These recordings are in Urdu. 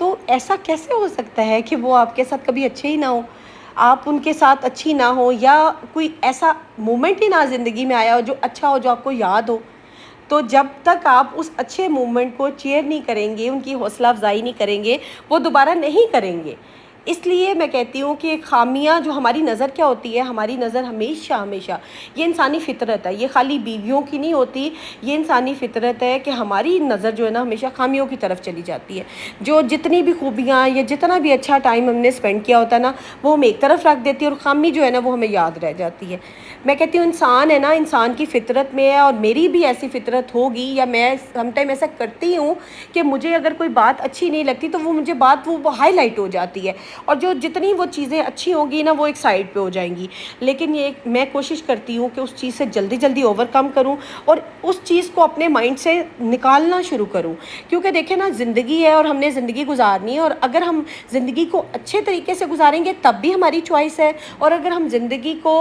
تو ایسا کیسے ہو سکتا ہے کہ وہ آپ کے ساتھ کبھی اچھے ہی نہ ہو، آپ ان کے ساتھ اچھی نہ ہو، یا کوئی ایسا مومنٹ ہی نہ زندگی میں آیا ہو جو اچھا ہو، جو آپ کو یاد ہو؟ تو جب تک آپ اس اچھے مومنٹ کو چیئر نہیں کریں گے، ان کی حوصلہ افزائی نہیں کریں گے، وہ دوبارہ نہیں کریں گے۔ اس لیے میں کہتی ہوں کہ خامیاں جو ہماری نظر کیا ہوتی ہے، ہماری نظر ہمیشہ ہمیشہ، یہ انسانی فطرت ہے، یہ خالی بیویوں کی نہیں ہوتی، یہ انسانی فطرت ہے کہ ہماری نظر جو ہے نا ہمیشہ خامیوں کی طرف چلی جاتی ہے۔ جو جتنی بھی خوبیاں یا جتنا بھی اچھا ٹائم ہم نے اسپینڈ کیا ہوتا ہے نا، وہ ہم ایک طرف رکھ دیتی ہے، اور خامی جو ہے نا وہ ہمیں یاد رہ جاتی ہے۔ میں کہتی ہوں انسان ہے نا، انسان کی فطرت میں ہے، اور میری بھی ایسی فطرت ہوگی، یا میں سم ٹائم ایسا کرتی ہوں کہ مجھے اگر کوئی بات اچھی نہیں لگتی تو وہ مجھے بات وہ ہائی لائٹ ہو جاتی ہے، اور جو جتنی وہ چیزیں اچھی ہوں گی نا وہ ایک سائڈ پہ ہو جائیں گی، لیکن یہ میں کوشش کرتی ہوں کہ اس چیز سے جلدی جلدی اوور کم کروں، اور اس چیز کو اپنے مائنڈ سے نکالنا شروع کروں، کیونکہ دیکھیں نا زندگی ہے اور ہم نے زندگی گزارنی ہے، اور اگر ہم زندگی کو اچھے طریقے سے گزاریں گے تب بھی ہماری چوائس ہے، اور اگر ہم زندگی کو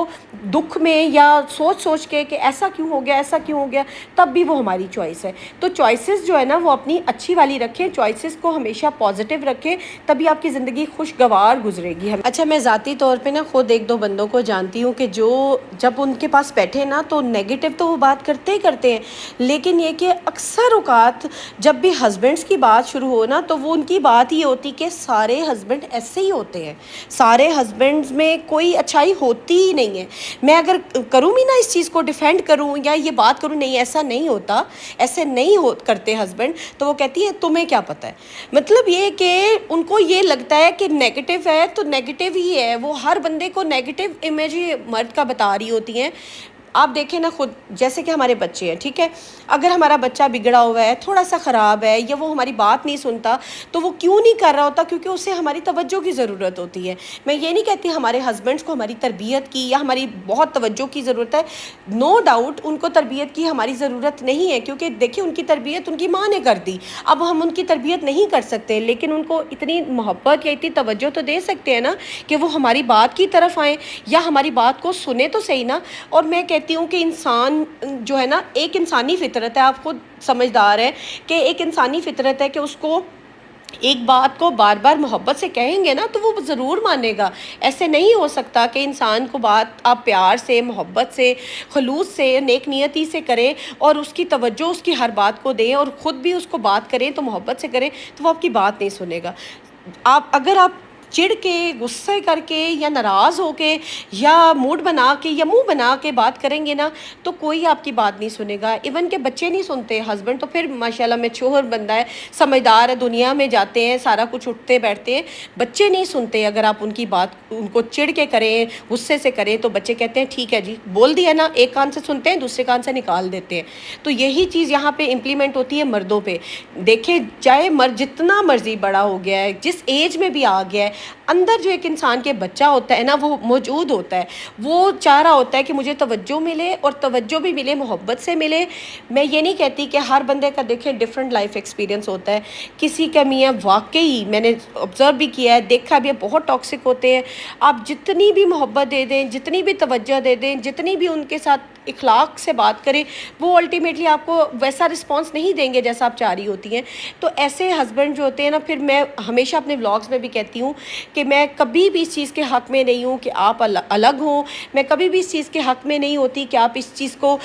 دکھ میں یا سوچ سوچ کے کہ ایسا کیوں ہو گیا، ایسا کیوں ہو گیا، تب بھی وہ ہماری چوائس ہے۔ تو چوائسیز جو ہے نا وہ اپنی اچھی والی رکھیں، چوائسیز کو ہمیشہ پازیٹیو رکھیں، تبھی آپ کی زندگی خوشگوار گزرے گی۔ اچھا، میں ذاتی طور پہ نا خود ایک دو بندوں کو جانتی ہوں کہ جو جب ان کے پاس بیٹھے نا تو نیگیٹو تو وہ بات کرتے ہی کرتے ہیں، لیکن یہ کہ اکثر اوقات جب بھی ہسبینڈس کی بات شروع ہو نا تو وہ ان کی بات یہ ہوتی کہ سارے ہسبینڈ ایسے ہی ہوتے ہیں، سارے ہسبینڈز میں کوئی اچھائی ہوتی ہی نہیں ہے۔ میں اگر کروں بھی نا اس چیز کو ڈیفینڈ کروں یا یہ بات کروں نہیں ایسا نہیں ہوتا، ایسے نہیں کرتے ہسبینڈ، تو وہ کہتی ہے تمہیں کیا پتہ ہے۔ مطلب یہ کہ ان کو یہ لگتا ہے کہ نیگیٹو ہے تو نیگیٹو ہی ہے، وہ ہر بندے کو نیگیٹو امیج ہی مرد کا بتا رہی ہوتی ہیں۔ آپ دیکھیں نا خود، جیسے کہ ہمارے بچے ہیں، ٹھیک ہے، اگر ہمارا بچہ بگڑا ہوا ہے، تھوڑا سا خراب ہے، یا وہ ہماری بات نہیں سنتا، تو وہ کیوں نہیں کر رہا ہوتا؟ کیونکہ اسے ہماری توجہ کی ضرورت ہوتی ہے۔ میں یہ نہیں کہتی ہمارے ہسبینڈس کو ہماری تربیت کی یا ہماری بہت توجہ کی ضرورت ہے، نو ڈاؤٹ ان کو تربیت کی ہماری ضرورت نہیں ہے، کیونکہ دیکھیں ان کی تربیت ان کی ماں نے کر دی، اب ہم ان کی تربیت نہیں کر سکتے، لیکن ان کو اتنی محبت یا اتنی توجہ تو دے سکتے ہیں نا کہ وہ ہماری بات کی طرف آئیں یا ہماری بات کو سنیں تو صحیح نا۔ اور میں کہتی ہوں کہ انسان جو ہے نا، ایک انسانی فطرت ہے، آپ خود سمجھدار ہیں کہ ایک انسانی فطرت ہے کہ اس کو ایک بات کو بار بار محبت سے کہیں گے نا تو وہ ضرور مانے گا۔ ایسے نہیں ہو سکتا کہ انسان کو بات آپ پیار سے، محبت سے، خلوص سے، نیک نیتی سے کریں اور اس کی توجہ اس کی ہر بات کو دیں، اور خود بھی اس کو بات کریں تو محبت سے کریں، تو وہ آپ کی بات نہیں سنے گا۔ اگر آپ چڑ کے، غصے کر کے، یا ناراض ہو کے، یا موڈ بنا کے، یا منہ بنا کے بات کریں گے نا تو کوئی آپ کی بات نہیں سنے گا۔ ایون کہ بچے نہیں سنتے، ہسبینڈ تو پھر ماشاءاللہ میچور بندہ ہے، سمجھدار ہے، دنیا میں جاتے ہیں، سارا کچھ اٹھتے بیٹھتے ہیں، بچے نہیں سنتے۔ اگر آپ ان کی بات ان کو چڑ کے کریں، غصے سے کریں، تو بچے کہتے ہیں ٹھیک ہے جی، بول دیا نا، ایک کان سے سنتے ہیں دوسرے کان سے نکال دیتے ہیں۔ تو یہی چیز یہاں پہ امپلیمنٹ ہوتی ہے مردوں پہ۔ دیکھیں، چاہے مرد جتنا مرضی بڑا ہو گیا ہے، جس ایج میں بھی آ گیا ہے، اندر جو ایک انسان کے بچہ ہوتا ہے نا وہ موجود ہوتا ہے، وہ چاہ رہا ہوتا ہے کہ مجھے توجہ ملے، اور توجہ بھی ملے، محبت سے ملے۔ میں یہ نہیں کہتی کہ ہر بندے کا دیکھیں ڈیفرنٹ لائف ایکسپیرینس ہوتا ہے، کسی کا میاں واقعی میں نے آبزرو بھی کیا ہے، دیکھا بھی ہے، بہت ٹاکسک ہوتے ہیں۔ آپ جتنی بھی محبت دے دیں، جتنی بھی توجہ دے دیں، جتنی بھی ان کے ساتھ اخلاق سے بات کریں، وہ الٹیمیٹلی آپ کو ویسا رسپانس نہیں دیں گے جیسا آپ چاہ رہی ہوتی ہیں۔ تو ایسے ہسبینڈ جو ہوتے ہیں نا، پھر میں ہمیشہ اپنے ولاگز میں بھی کہتی ہوں کہ میں کبھی بھی اس چیز کے حق میں نہیں ہوں کہ آپ الگ ہوں، میں کبھی بھی اس چیز کے حق میں نہیں ہوتی کہ آپ اس چیز کو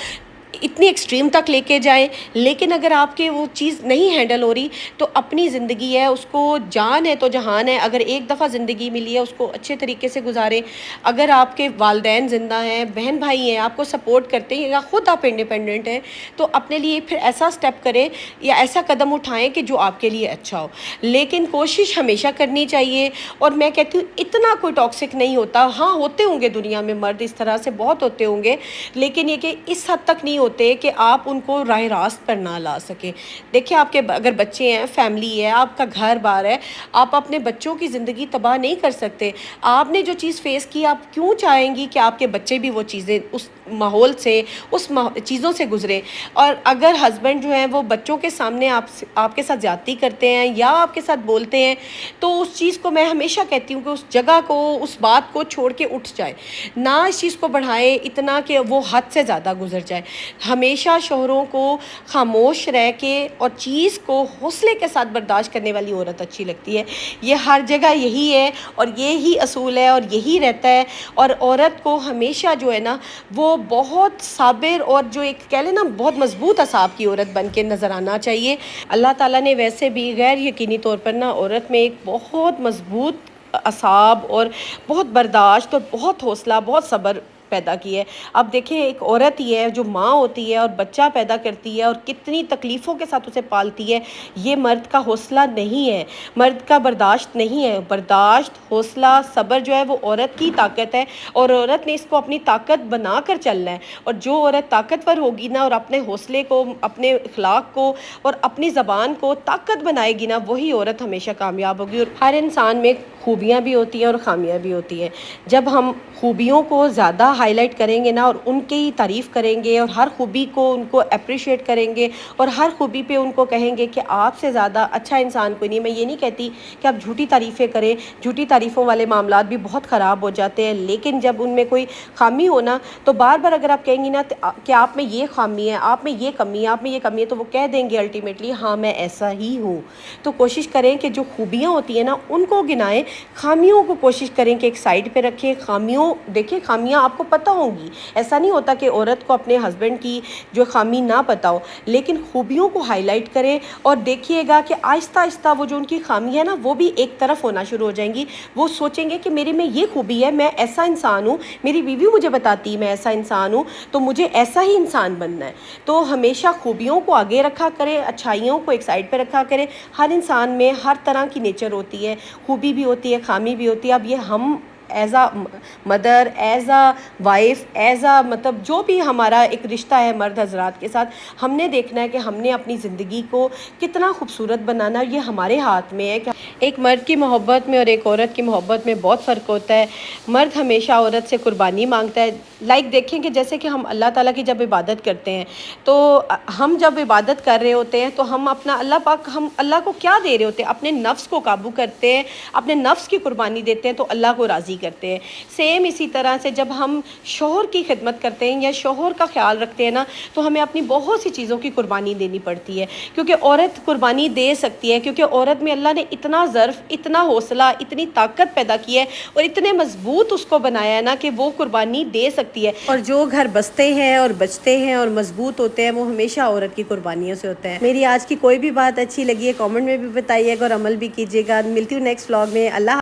اتنی ایکسٹریم تک لے کے جائیں، لیکن اگر آپ کے وہ چیز نہیں ہینڈل ہو رہی تو اپنی زندگی ہے، اس کو جان ہے تو جہان ہے، اگر ایک دفعہ زندگی ملی ہے اس کو اچھے طریقے سے گزاریں۔ اگر آپ کے والدین زندہ ہیں، بہن بھائی ہیں، آپ کو سپورٹ کرتے ہیں، یا خود آپ انڈیپینڈنٹ ہیں، تو اپنے لیے پھر ایسا سٹیپ کریں یا ایسا قدم اٹھائیں کہ جو آپ کے لیے اچھا ہو، لیکن کوشش ہمیشہ کرنی چاہیے۔ اور میں کہتی ہوں اتنا کوئی ٹاکسک نہیں ہوتا، ہاں ہوتے ہوں گے دنیا میں مرد اس طرح سے، بہت ہوتے ہوں گے، لیکن یہ کہ اس حد تک نہیں ہوتے کہ آپ ان کو راہ راست پر نہ لا سکیں۔ دیکھیں، آپ کے اگر بچے ہیں، فیملی ہے، آپ کا گھر بار ہے، آپ اپنے بچوں کی زندگی تباہ نہیں کر سکتے۔ آپ نے جو چیز فیس کی، آپ کیوں چاہیں گی کہ آپ کے بچے بھی وہ چیزیں اس ماحول سے، اس چیزوں سے گزرے؟ اور اگر ہسبینڈ جو ہیں وہ بچوں کے سامنے آپ کے ساتھ زیادتی کرتے ہیں یا آپ کے ساتھ بولتے ہیں، تو اس چیز کو میں ہمیشہ کہتی ہوں کہ اس جگہ کو، اس بات کو چھوڑ کے اٹھ جائے، نہ اس چیز کو بڑھائے اتنا کہ وہ حد سے زیادہ گزر جائے۔ ہمیشہ شوہروں کو خاموش رہ کے اور چیز کو حوصلے کے ساتھ برداشت کرنے والی عورت اچھی لگتی ہے. یہ ہر جگہ یہی ہے اور یہی اصول ہے اور یہی رہتا ہے. اور عورت کو ہمیشہ جو ہے نا وہ بہت صابر اور جو ایک کہہ لیں نا بہت مضبوط اعصاب کی عورت بن کے نظر آنا چاہیے. اللہ تعالیٰ نے ویسے بھی غیر یقینی طور پر نا عورت میں ایک بہت مضبوط اعصاب اور بہت برداشت اور بہت حوصلہ بہت صبر پیدا کی ہے. اب دیکھیں ایک عورت ہی ہے جو ماں ہوتی ہے اور بچہ پیدا کرتی ہے اور کتنی تکلیفوں کے ساتھ اسے پالتی ہے. یہ مرد کا حوصلہ نہیں ہے, مرد کا برداشت نہیں ہے. برداشت, حوصلہ, صبر جو ہے وہ عورت کی طاقت ہے اور عورت نے اس کو اپنی طاقت بنا کر چلنا ہے. اور جو عورت طاقتور ہوگی نا اور اپنے حوصلے کو, اپنے اخلاق کو اور اپنی زبان کو طاقت بنائے گی نا, وہی عورت ہمیشہ کامیاب ہوگی. اور ہر انسان میں خوبیاں بھی ہوتی ہیں اور خامیاں بھی ہوتی ہیں. جب ہم خوبیوں کو زیادہ ہائی لائٹ کریں گے نا اور ان کی تعریف کریں گے اور ہر خوبی کو ان کو اپریشیٹ کریں گے اور ہر خوبی پہ ان کو کہیں گے کہ آپ سے زیادہ اچھا انسان کوئی نہیں. میں یہ نہیں کہتی کہ آپ جھوٹی تعریفیں کریں, جھوٹی تعریفوں والے معاملات بھی بہت خراب ہو جاتے ہیں, لیکن جب ان میں کوئی خامی ہو نا تو بار بار اگر آپ کہیں گی نا کہ آپ میں یہ خامی ہے, آپ میں یہ کمی ہے, آپ میں یہ کمی ہے, تو وہ کہہ دیں گے الٹیمیٹلی ہاں میں ایسا ہی ہوں. تو کوشش کریں کہ جو خوبیاں ہوتی ہیں نا ان کو گنائیں, خامیوں کو کوشش کریں کہ ایک سائڈ پہ رکھیں. خامیوں دیکھیں, خامیاں آپ کو پتہ ہوں گی, ایسا نہیں ہوتا کہ عورت کو اپنے ہسبینڈ کی جو خامی نہ پتہ ہو, لیکن خوبیوں کو ہائی لائٹ کریں اور دیکھیے گا کہ آہستہ آہستہ وہ جو ان کی خامی ہے نا وہ بھی ایک طرف ہونا شروع ہو جائیں گی. وہ سوچیں گے کہ میرے میں یہ خوبی ہے, میں ایسا انسان ہوں, میری بیوی مجھے بتاتی ہے میں ایسا انسان ہوں, تو مجھے ایسا ہی انسان بننا ہے. تو ہمیشہ خوبیوں کو آگے رکھا کریں, اچھائیوں کو ایک سائڈ پہ رکھا کریں. ہر انسان میں ہر طرح کی نیچر ہوتی ہے, خوبی بھی ہوتی ہے, خامی بھی ہوتی ہے. اب یہ ہم as a mother, as a wife, as a مطلب جو بھی ہمارا ایک رشتہ ہے مرد حضرات کے ساتھ, ہم نے دیکھنا ہے کہ ہم نے اپنی زندگی کو کتنا خوبصورت بنانا, یہ ہمارے ہاتھ میں ہے. کہ ایک مرد کی محبت میں اور ایک عورت کی محبت میں بہت فرق ہوتا ہے. مرد ہمیشہ عورت سے قربانی مانگتا ہے. لائک دیکھیں کہ جیسے کہ ہم اللہ تعالیٰ کی جب عبادت کرتے ہیں تو ہم جب عبادت کر رہے ہوتے ہیں تو ہم اپنا اللہ پاک, ہم اللہ کو کیا دے رہے ہوتے ہیں, اپنے نفس کو قابو کرتے ہیں, اپنے نفس کی قربانی دیتے ہیں تو اللہ کو راضی کرتے ہیں. سیم اسی طرح سے جب ہم شوہر کی خدمت کرتے ہیں یا شوہر کا خیال رکھتے ہیں نا تو ہمیں اپنی بہت سی چیزوں کی قربانی دینی پڑتی ہے, کیونکہ عورت قربانی دے سکتی ہے, کیونکہ عورت میں اللہ نے اتنا ظرف, اتنا حوصلہ, اتنی طاقت پیدا کی ہے اور اتنے مضبوط اس کو بنایا ہے نا کہ وہ قربانی دے سکتی ہے. اور جو گھر بستے ہیں اور بچتے ہیں اور مضبوط ہوتے ہیں وہ ہمیشہ عورت کی قربانیوں سے ہوتے ہیں. میری آج کی کوئی بھی بات اچھی لگی ہے کامنٹ میں بھی بتائیے گا اور عمل بھی کیجیے گا. ملتی ہوں نیکسٹ ولاگ میں. اللہ